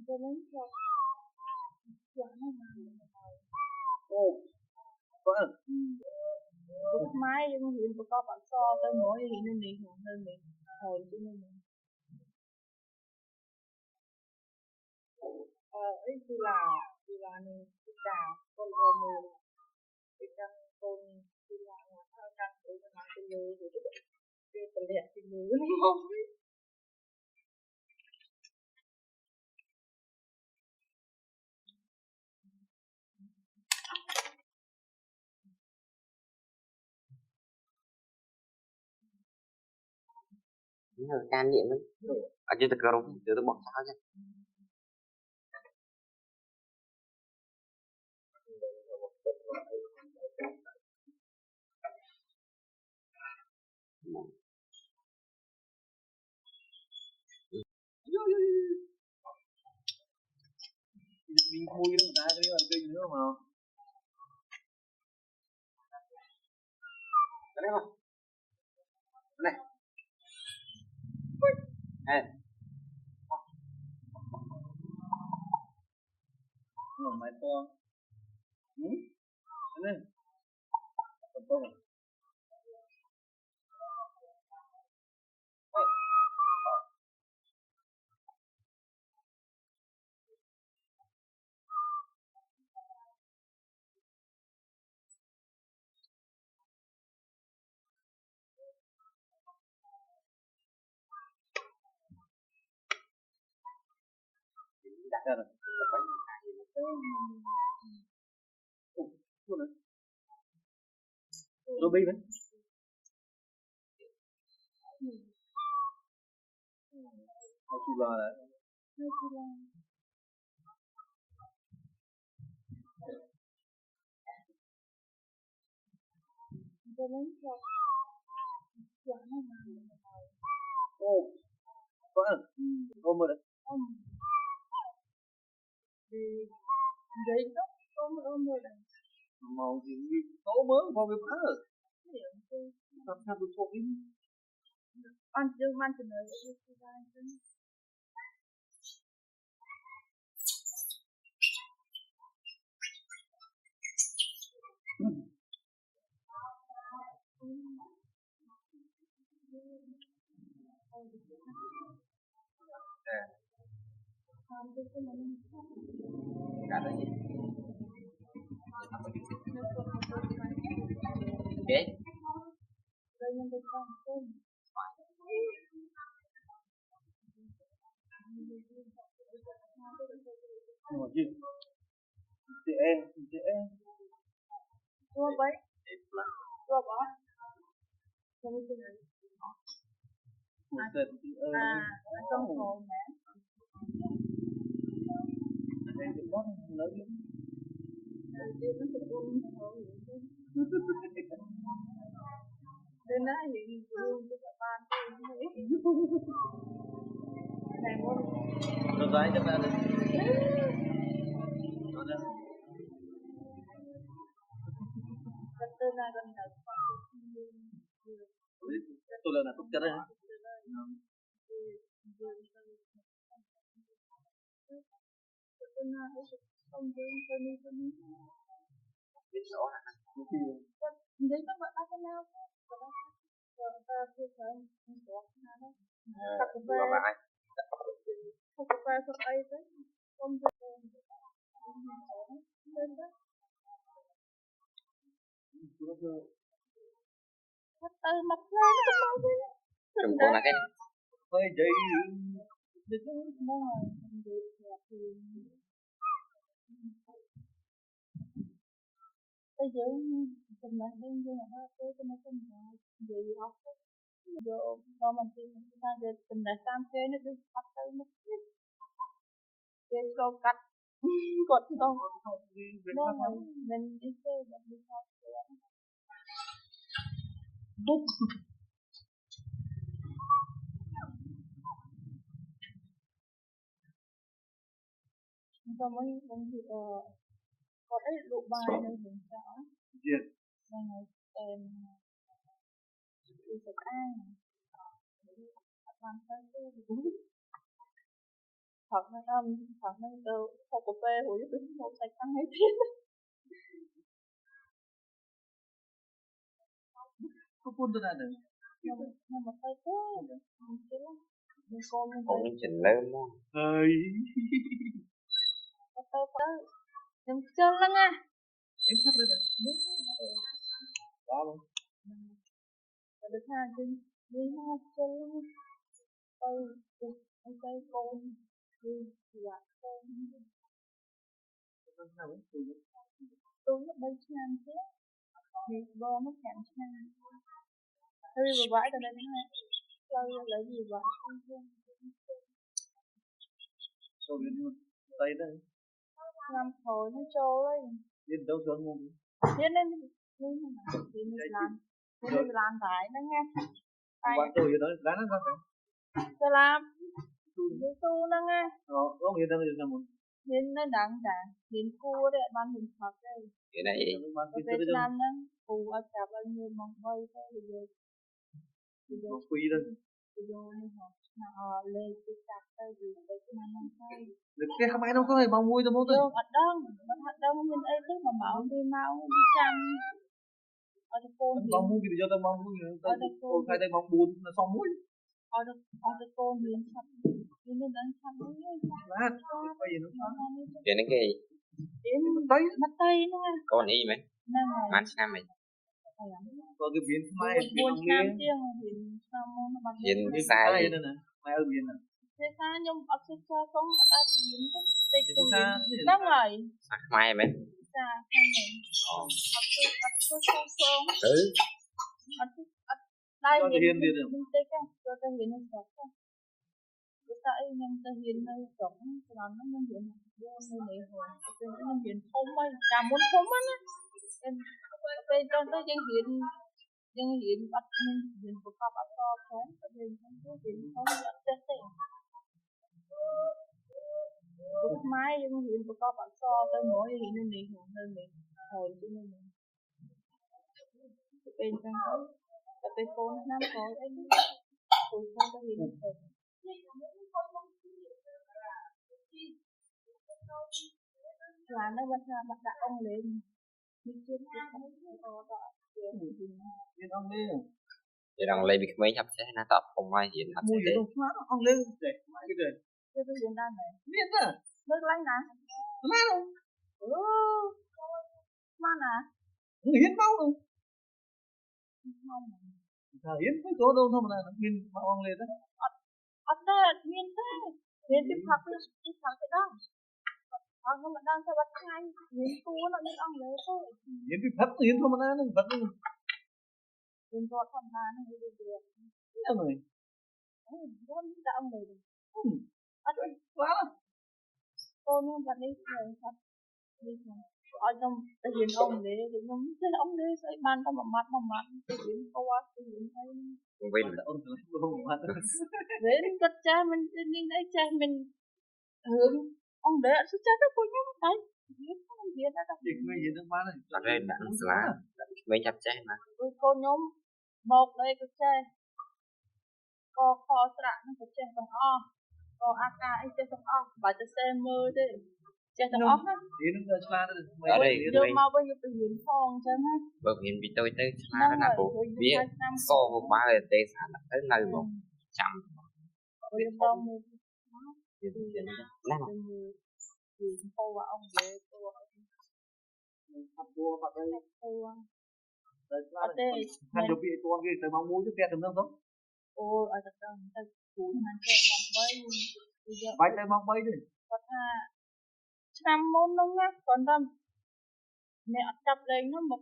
cho đến rồi Ồ, vâng. bút máy nhưng hiện của con bạn so tới mỗi hiện nên mình hưởng hơn mình hồi cho nên mình ấy thì là mình đi cả con ôm mình đi cả con đi là thao trang của nó cái người thì cái phần liệt thì người không biết can điện lắm ở trên thực rồi từ tôi bỏ sao chứ Mình khui đó người ta cái là kinh nữa mà. cái đấy không này này Máy to. Cái này. Còn to rồi. đặt ra rồi Ruby đấy. Hai chu la đấy. cho đến rồi Ồ, vâng. Ôm rồi đấy. thì vậy đó ôm rồi đấy Màu thì tố mới vào cái phá rồi. Làm sao tôi thuộc đi. ăn chưa ăn từ nơi cả đấy ok đây nhân vật con Ngồi gì? Chị em. Tua bấy tua bỏ không biết cái này trong hồ mẹ Em được bóp lớn lắm. đến đó hiện luôn cái bạn này muốn Rồi gái cho ta đi. từ này gần đây Tôi là tốt chất đấy. biết rõ hả đấy các bạn ăn nào ta chưa thấy số nào đó tập về tập về tập ấy đấy không được lên đó từ mặt ra nó không đâu đừng con là cái hơi gì được cái món này được thì bây giờ mình làm bên như là tôi nó không gì học rồi mình thì người ta được tình là sam kê nó đi học tới nó cái câu cắt cột câu đó mình đi chơi mình đi học bút rồi mình thì có đấy lụ bài này mình sao diện này em đi tập ăn làm sao đúng thật nó từ một cà phê hồi lúc một sạch ăn hết thiết pun tu ada. nhưng mà phải thế chứ mình cô mình Cũng phải chỉnh lớn đó. Hai. tới đừng chân lắm nha Em sắp đây. Đó luôn. được ha đi ha chân cây cô đi dạ tôi nó bay chăn chứ thì bơ nó chạm chăn hơi vừa vãi từ đây đến này chơi lấy gì vậy Rồi lên tay đây. làm thôi nó trôi ấy Lên đâu xuống luôn. thế nên thì mình làm tại nó nghe tay Quan tôi vậy đó, lá nó sao? tôi làm đi tu nó nghe Có người ta người ta muốn. nên nó đặng đặng đến cua đấy ban hình thật đây Cái này ở Việt Nam nó cù ở cả bao nhiêu mong bay thôi Một quý thôi. bây giờ họ lên cái chặt đây vì cái năm năm thôi Được cái hai nó có này bao mui tôi muốn thôi. vô ở đông mình ấy tức mà bảo đi mau đi chăm ở đây cô Bao mui thì bây giờ tôi bao mui tôi thay đây bao buồn là xong muối. ở đây cô miếng chăm nên đang chăm Lát. Bây giờ nó cái này cái đến tay mất tay nó con y mấy năm ngày mắt năm này có cái biến mai buồn năm tiếng thì sao nó bằng hiện cái sai sai nữa nè. Mai ở biến nè. thế sao nhưng ở trên cho không ở đây biến cái tích Thì cùng ta năm ngày sắc mai mấy xa hai ngày ở trên sông ừ ở đây cho hiền đi được. mình tích á cho ta hiền nó sạch á cái tại nhưng ta hiền nó sống làm nó hiền vô nơi này hồi cái nó hiền không ấy cả muốn không á cái cho tới dân hiền bắt hiền của các bạn to thế cái hiền không nhận chết đấy bút máy dân hiền của các bạn to tới mỗi hiền nên mình hưởng hơn mình hồi cho nên mình bên trong đó cái phone năm rồi anh tụi con có hiền được là nó vẫn là mặt đặt ông lên đi trên cái Biến ông đi. thì đồng lấy việc mấy chấp sẽ nó tập không ai hiện thật Mui sẽ gì đâu ông lên để mai cái đời. cái hiện đang này Biết à? nước lạnh nè Má đâu? mà nè Người hiến máu đâu? không Hiến cái chỗ đâu thôi mà là hiến máu ông lên đó. ở đây miền tây miền tiếp thật cái đó không mà đang theo bắt ngay miền tu nó đi ông lấy thôi Hiến cái phật hiến thôi mà là nó phật đâu. miền vọt thằng hà nó đi được Sao rồi? vốn đã ông lấy được Quá lắm. cô nhưng mà đi rồi thật đi rồi ở trong cái hiền ông để nhưng cái ông để sẽ ban tao mà mặt cái hiền cô á cái hiền thấy không biết Ông lấy không mà. đến cất cha mình đi đấy cha mình hướng ông để xuất cha nó cũng nhắm tay biết không biết đã Thì người gì đang bán này. thật ra đặng xóa mấy chấp sẽ mà cô nhóm một đây cái cha có kho sạ nó cái cha bằng o có AK ấy cha bằng o bà cha xe mơ đấy cha bằng o hết Thì nó ra xoa đó. ở đây đưa mau bây giờ từ hiền phong cho nó bởi vì bị tôi tới xóa đó là bộ biết so với ba là tê sản là tới nơi một chậm bây giờ đông năm thì cô và ông về cô Thằng vua Phật đây. cô Ở đây. Thằng chụp bị con kia tới mong muốn chứ kẹt tầm đâu không? ôi ở thật đó người ta cuốn hắn kẹt mong bay bây giờ Bay tới mong bay đi. có tha năm môn đâu nhá còn tâm mẹ chập lên nó một